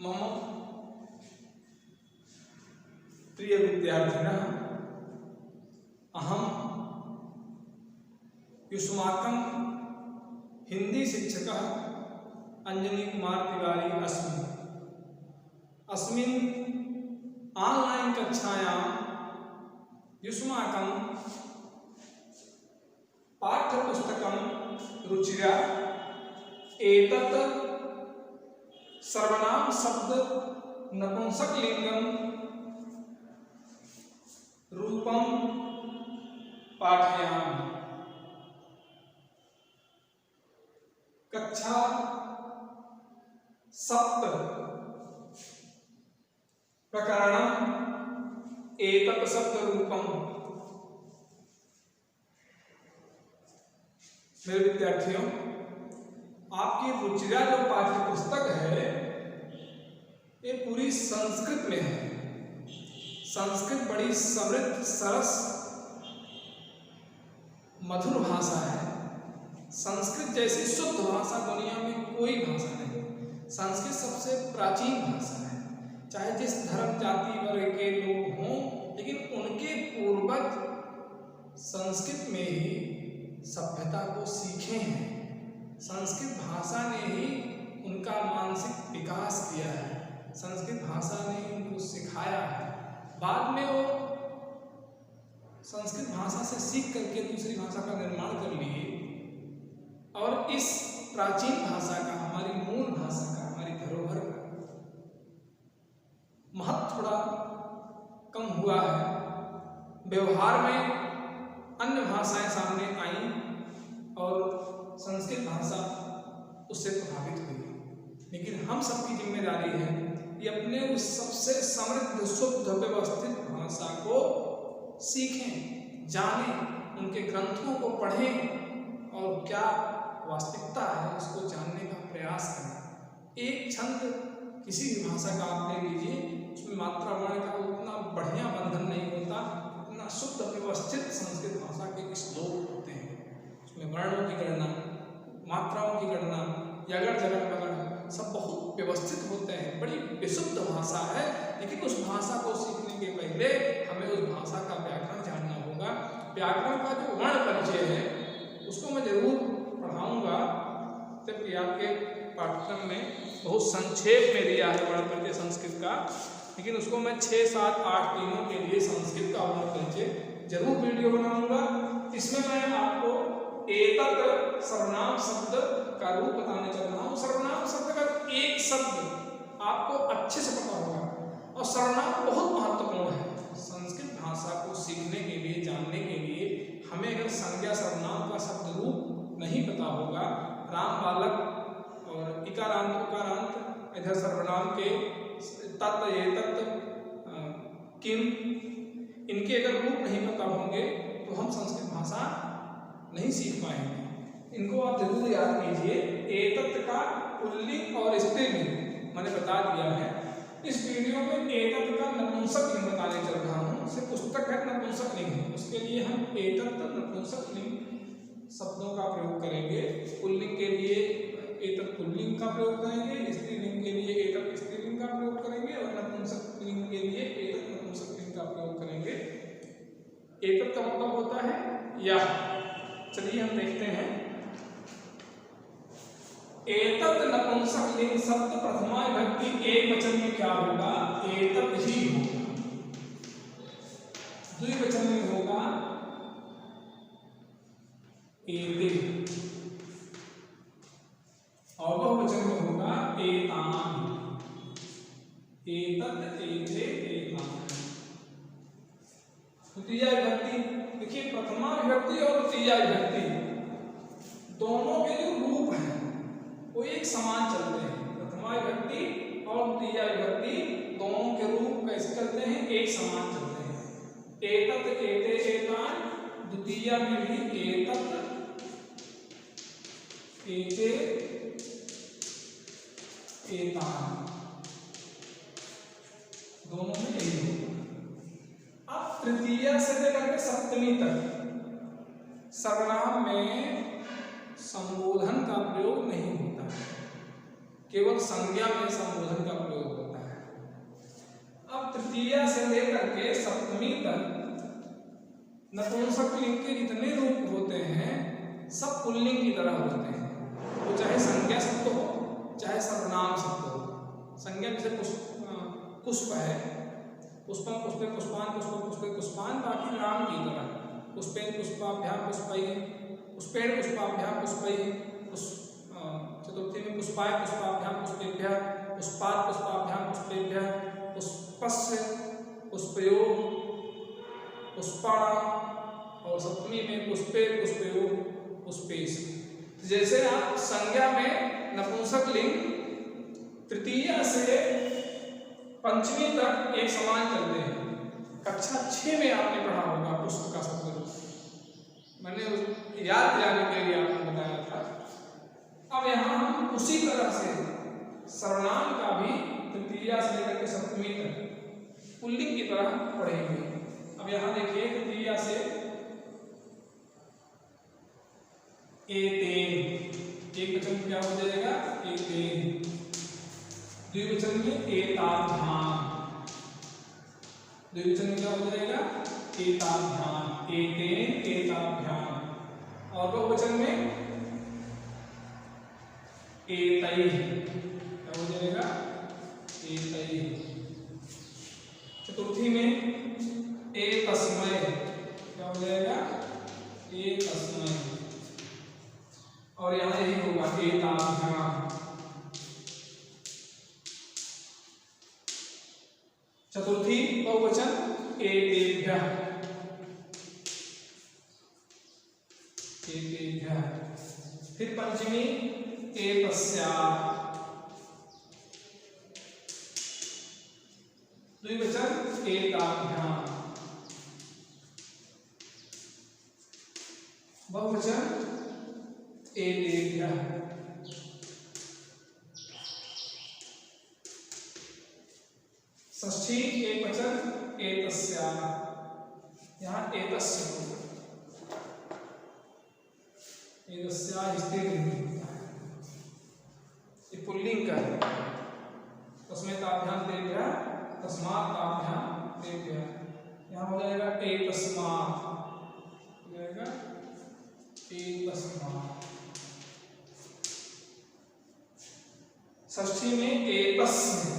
मम प्रिय विद्यार्थिनः अहं युष्माकं हिंदी शिक्षकः अंजनी कुमार तिवारी अस्मि। अस्मिन् ऑनलाइन कक्षायां युष्माकं पाठ्यपुस्तकं रुचिरा एतत् सर्वनाम शब्द नपुंसकलिंगम रूपम पाठयामि। कक्षा सप्त प्रकरणम एतत् शब्द रूपम। मेरे विद्यार्थियों, आपकी रुचिरा जो पाठ्य पुस्तक है ये पूरी संस्कृत में है। संस्कृत बड़ी समृद्ध, सरस, मधुर भाषा है। संस्कृत जैसी शुद्ध भाषा दुनिया में कोई भाषा नहीं। संस्कृत सबसे प्राचीन भाषा है। चाहे जिस धर्म जाति वर्ग के लोग हों, लेकिन उनके पूर्वज संस्कृत में ही सभ्यता को सीखे हैं। संस्कृत भाषा ने ही उनका मानसिक विकास किया है। संस्कृत भाषा ने उनको सिखाया है। बाद में वो संस्कृत भाषा से सीख करके दूसरी भाषा का निर्माण कर लिए और इस प्राचीन भाषा का, हमारी मूल भाषा का, हमारी धरोहर का महत्व थोड़ा कम हुआ है। व्यवहार में अन्य भाषाएं सामने आई और संस्कृत भाषा उससे प्रभावित हुई। लेकिन हम सबकी जिम्मेदारी है कि अपने उस सबसे समृद्ध, शुद्ध, व्यवस्थित भाषा को सीखें, जानें, उनके ग्रंथों को पढ़ें और क्या वास्तविकता है उसको जानने का प्रयास करें। एक छंद किसी भी भाषा का आप ले लीजिए, उसमें मात्रा वर्ण का उतना बढ़िया बंधन नहीं होता, उतना शुद्ध व्यवस्थित संस्कृत भाषा के श्लोक होते हैं। उसमें वर्णों की गणना, मात्राओं की गणना, यगड़ जगड़ बगड़ सब बहुत व्यवस्थित होते हैं। बड़ी विशुद्ध भाषा है। लेकिन उस भाषा को सीखने के पहले हमें उस भाषा का व्याकरण जानना होगा। व्याकरण का जो वर्ण परिचय है उसको मैं जरूर पढ़ाऊंगा, जबकि आपके पाठ्यक्रम में बहुत संक्षेप में दिया है वर्ण परिचय संस्कृत का। लेकिन उसको मैं 6, 7, 8 दिनों के लिए संस्कृत का वर्ण परिचय जरूर वीडियो बनाऊंगा। इसमें मैं आपको एतत् सर्वनाम शब्द का रूप बताने चल रहा हूँ। सर्वनाम शब्द का एक शब्द आपको अच्छे से पता होगा और सर्वनाम बहुत महत्वपूर्ण है। संस्कृत भाषा को सीखने के लिए, जानने के लिए हमें अगर संज्ञा सर्वनाम का शब्द रूप नहीं पता होगा, राम बालक और इकारांत उकारांत, इधर सर्वनाम के तत्, एतत्, किम, इनके अगर रूप नहीं पता होंगे तो हम संस्कृत भाषा नहीं सीख पाएंगे। इनको आप जरूर याद कीजिए। एतत् का पुल्लिंग और स्त्रीलिंग मैंने बता दिया है। इस वीडियो में एतत् का नपुंसकलिंग बताने चल रहा हूँ। से पुस्तक है नपुंसकलिंग, उसके लिए हम एतत् नपुंसकलिंग शब्दों का प्रयोग करेंगे। पुल्लिंग के लिए एतत् पुल्लिंग का प्रयोग करेंगे, स्त्रीलिंग के लिए एतत् स्त्रीलिंग का प्रयोग करेंगे और नपुंसकलिंग के लिए एतत् नपुंसकलिंग का प्रयोग करेंगे। एतत् का मतलब होता है यह। चलिए हम देखते हैं। एतत् नपुंसकलिंग शब्द प्रथमा विभक्ति एक वचन में क्या होगा? एतत् ही होगा। द्विवचन में होगा एते और बहुवचन में होगा एतान। एतत्, एते, एतान। तृतीया विभक्ति देखिए, प्रथमा विभक्ति और तृतीया विभक्ति दोनों के जो रूप हैं वो एक समान चलते हैं। प्रथमा विभक्ति और तृतीया विभक्ति दोनों के रूप कैसे चलते हैं? एक समान चलते हैं। एतत्, एते, एतान। द्वितीया में भी एतत्, एते, एतान, दोनों में यही होगा। अब तृतीया से लेकर के सप्तमी तक सर्वनाम में संबोधन का प्रयोग नहीं होता है। केवल संज्ञा में संबोधन का प्रयोग होता है। अब तृतीया से लेकर के सप्तमी तक नपुंसक लिंग के जितने रूप होते हैं सब पुल्लिंग की तरह होते हैं। वो चाहे संज्ञा शब्द हो चाहे सर्वनाम शब्द हो। संज्ञा जैसे पुष्प है, पुष्पम पुष्पे पुष्पान पुष्प पुष्पे पुष्पान, बाकी नाम की तरह पुष्पेन पुष्पाभ्याम पुष्पैः, पुष्पेण पुष्पाभ्याम पैः, चतुर्थी में पुष्पाय पुष्पाभ्याम पुष्पेभ्यः, पुष्पात् पुष्पाभ्याम पुष्पेभ्यः, पुष्पस्य पुष्पयोः पुष्पाणाम्, और सप्तमी में पुष्पे पुष्पयोः पुष्पेश। जैसे आप संज्ञा में नपुंसक लिंग तृतीया से पंचमी तक एक समान चलते हैं। कक्षा 6 में आपने पढ़ा होगा पुष्प का शब्द रूप, मैंने याद दिलाने के लिए आपको बताया था। अब यहाँ हम उसी तरह से सर्वनाम का भी तृतीया से लेकर के सप्तमी तक पुल्लिंग की तरह पढ़ेंगे। अब यहाँ देखिए तृतीया से एतेन, एक वचन में क्या हो जाएगा एतेन, द्विवचन में एताभ्याम, द्विवचन में क्या हो जाएगा एताभ्याम, एतेन एताभ्याम, और बहुवचन में एतैः, क्या हो जाएगा एतैः। चतुर्थी में एतस्मै, क्या हो जाएगा एतस्मै, और यहाँ यही होगा एताभ्याम। चतुर्थी बहुवचन एतेभ्यः, एतेभ्यः। फिर पंचमी एतस्याः, द्विवचन एताभ्याम, बहुवचन एतेभ्यः। षष्ठी एक वचन एतस्याः, यहाँ एतस्य होगा, एतस्याः स्त्रीलिंग होता है, ये पुल्लिंग का है। तस्मैताभ्याम तेभ्यः, तस्मात् तेभ्यः, यहाँ हो जाएगा एतस्मात्, हो जाएगा एतस्मात्। षष्ठी में एतस्य,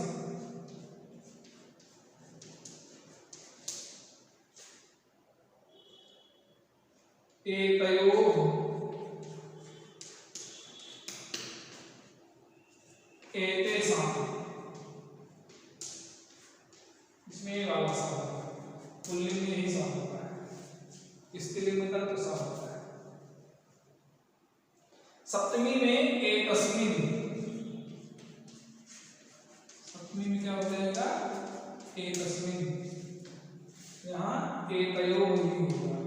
एतयोः, एतेषां, इसमें वाला सा होता है, पुल्लिंग में ही सा होता है, स्त्रीलिंग में तंत्र सा होता है। सप्तमी में एकस्मिन्, सप्तमी में क्या हो जाएगा एकस्मिन्, यहाँ एतयोः ही होगा,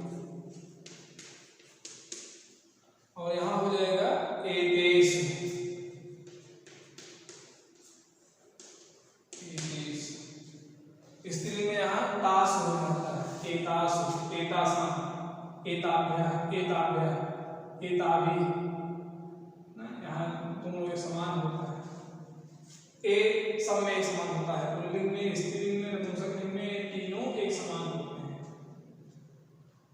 और यहाँ हो जाएगा एतेषु, एतेषु। स्त्रीलिंग में यहाँ तास हो जाता है, एतासु, एतासां, एताभ्यः, एताभ्यः, एताभिः, यहाँ दोनों एक समान होता है। ए सब में एक समान होता है, पुल्लिंग में, स्त्रीलिंग में, नपुंसकलिंग में, तीनों एक समान होते हैं।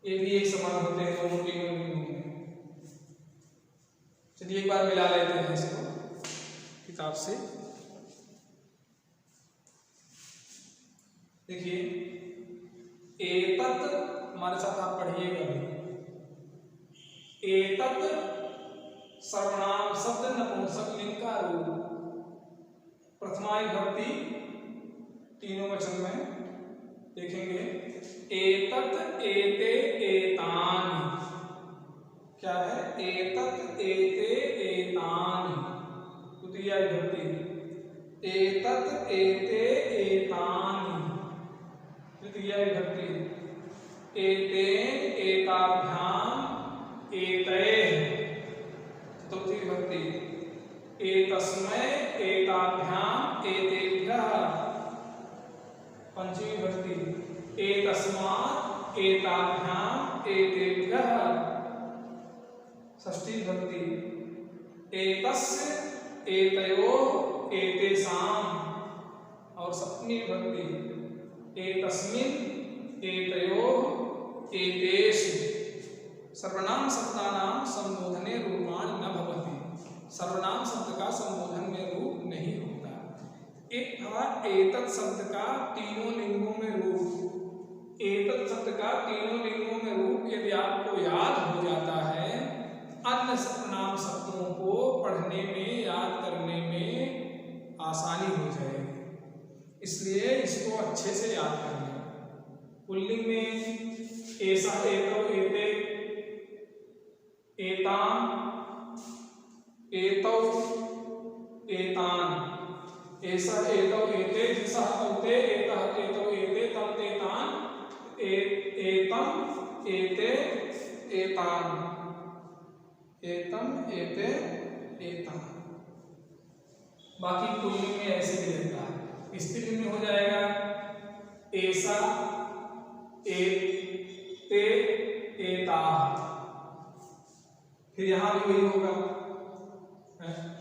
ये भी एक समान होते हैं दोनों लिंगों में। चलिए एक बार मिला लेते हैं इसको किताब से। देखिए एतत्, हमारे साथ आप पढ़िएगा भी, एतत् सर्वनाम शब्द नपुंसक लिंग का रूप, प्रथमा विभक्ति तीनों वचन में देखेंगे। एतत्, एते, एतानि, क्या है एतत्, एते, एतानि, द्वितीया विभक्ति। एतत्, एते, एतानि, तृतीया विभक्ति। एतेन, एताभ्याम, एतैः, चतुर्थी विभक्ति। एतस्मै, एताभ्याम, एतेभ्यः, पंचमी विभक्ति। एतस्मात्, एताभ्याम, एतेभ्यः, षष्ठी विभक्ति। एतस्य, एतयोः एतेषां, और सप्तमी विभक्ति एतस्मिन् एतयोः एतेषु। सर्वनाम शब्दानां संबोधने रूपाणि न भवति। सर्वनाम शब्द का संबोधन में रूप नहीं होता। एक था एतत् शब्द का तीनों लिंगों में रूप। एतत् शब्द का तीनों लिंगों में रूप यदि आपको याद हो जाता है, अन्य सर्वनाम शब्दों को पढ़ने में, याद करने में आसानी हो जाएगी। इसलिए इसको अच्छे से याद कर लें। पुल्लिंग में ऐसा, एतो, एते, एताम, एतौ, एतान, ऐसा, एतौ, एते, जिसा, औते, एतः, एतौ, एते, तम, तेतान, एतम, एते, एतान, एतम, एते, एतान। बाकी पुल्लिंग में ऐसे भी रहता है। स्त्रीलिंग में हो जाएगा ऐसा, एते, एताः। फिर यहां भी वही होगा,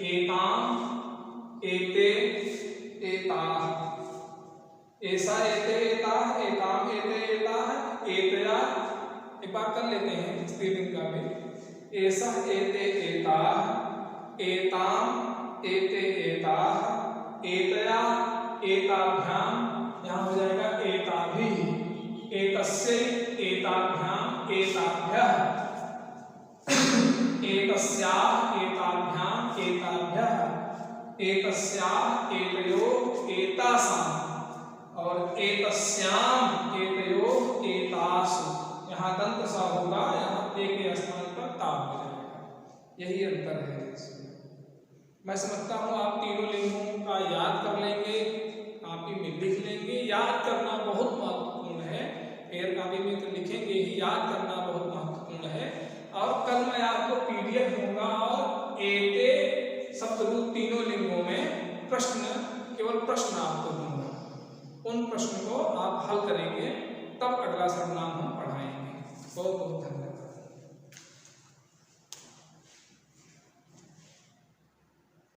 एताम, एते, एताः। ऐसा, एते, एताः, एताम, एते, एताः, एतया। एक बार कर लेते हैं स्त्रीलिंग का भी। ऐसा, एते, एताः, एताम, एते, एताः, एतया, एताभ्याम। यहाँ हो जाएगा एताभिः, एतस्य, एताभ्याम, एताभ्यः, एतस्याः, एताभ्याम, एताभ्यः, एतस्याः, एतयोः, एतासां, और एतस्याम, एतयोः, एतासु। यहाँ दंत सा होगा, यहाँ ते के स्थान पर ता हो जाएगा। यही अंतर है इसमें। मैं समझता हूँ आप तीनों लिंगों का याद कर लेंगे, कॉपी में लिख लेंगे। याद करना बहुत महत्वपूर्ण है। एयर कॉपी में तो लिखेंगे ही, याद करना बहुत महत्वपूर्ण है। और कल मैं आपको PDF दूंगा और एते शब्दरूप तीनों लिंगों में प्रश्न, केवल प्रश्न आपको दूंगा। उन प्रश्न को आप हल करेंगे, तब अगला सर्वनाम हम पढ़ाएंगे। बहुत बहुत धन्यवाद।